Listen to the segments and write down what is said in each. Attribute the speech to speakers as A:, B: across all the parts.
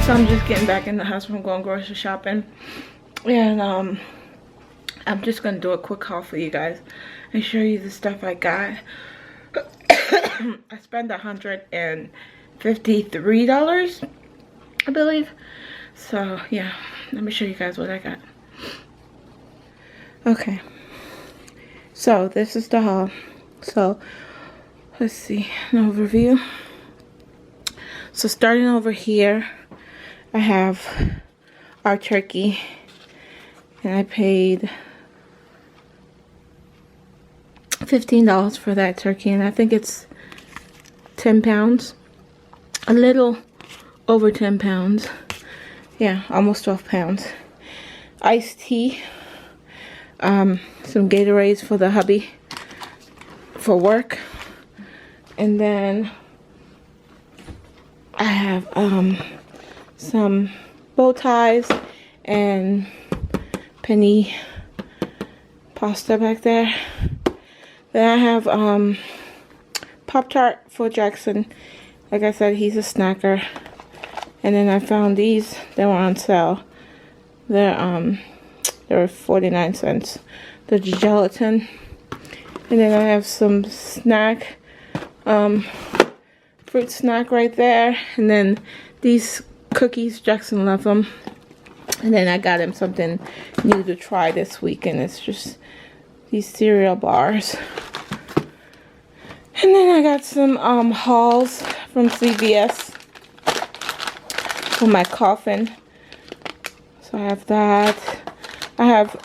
A: So I'm just getting back in the house from going grocery shopping, and I'm just gonna do a quick haul for you guys and show you the stuff I got. I spent $153, I believe. So yeah, let me show you guys what I got. Okay, so this is the haul. So let's see, an overview. So starting over here, I have our turkey, and I paid $15 for that turkey, and I think it's 10 pounds, a little over 10 pounds. Yeah, almost 12 pounds. Iced tea, some Gatorades for the hubby for work, and then I have some bow ties and penny pasta back there. Then I have Pop-Tart for Jaxson. Like I said, he's a snacker. And then I found these. They were on sale. They were 49 cents. The gelatin. And then I have some snack, fruit snack right there. And then these cookies, Jaxson loves them. And then I got him something new to try this week, and it's just these cereal bars. And then I got some hauls from CVS for my coffin. So I have that.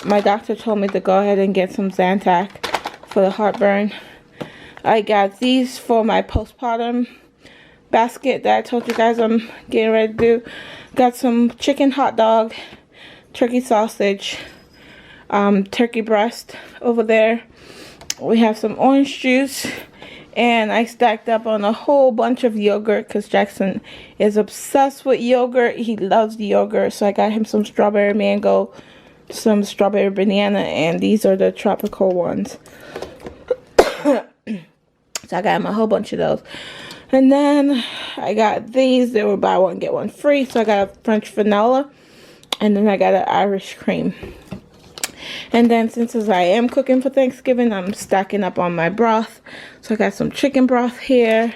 A: My doctor told me to go ahead and get some Zantac for the heartburn. I got these for my postpartum basket that I told you guys I'm getting ready to do. Got some chicken hot dog, turkey sausage, turkey breast over there. We have some orange juice, and I stacked up on a whole bunch of yogurt because Jaxson is obsessed with yogurt. He loves the yogurt. So I got him some strawberry mango, some strawberry banana, and these are the tropical ones. So I got him a whole bunch of those. And then I got these. They were buy one get one free. So I got a French vanilla, and then I got an Irish cream. And then since I am cooking for Thanksgiving, I'm stacking up on my broth. So I got some chicken broth here,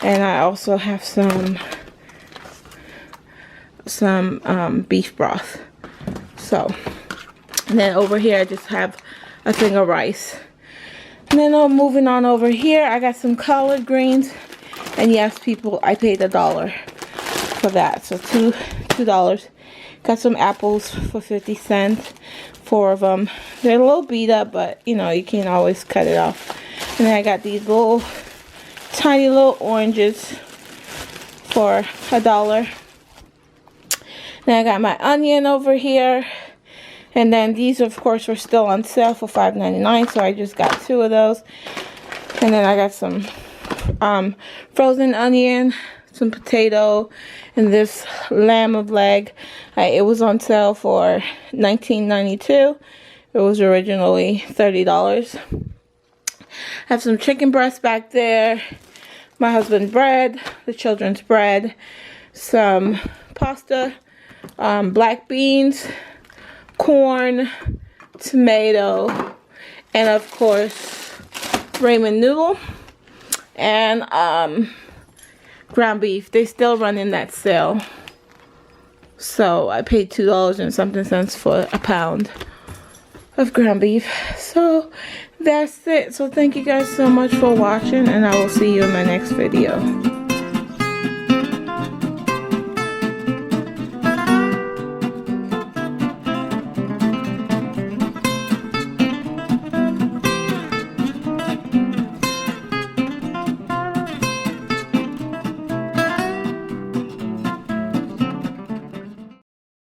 A: and I also have some beef broth. So, and then over here I just have a thing of rice. And then moving on over here, I got some collard greens. And yes, people, I paid $1 for that. So $2. Got some apples for 50 cents. 4 of them. They're a little beat up, but you know, you can't always cut it off. And then I got these little, tiny little oranges for $1. Then I got my onion over here. And then these, of course, were still on sale for $5.99. So I just got 2 of those. And then I got some frozen onion, some potato, and this lamb of leg. It was on sale for $19.92. It was originally $30. I have some chicken breast back there, my husband's bread, the children's bread, some pasta, black beans, corn, tomato, and of course ramen noodle, and ground beef. They still running that sale. So I paid $2 and something cents for a pound of ground beef. So that's it. So thank you guys so much for watching, and I will see you in my next video.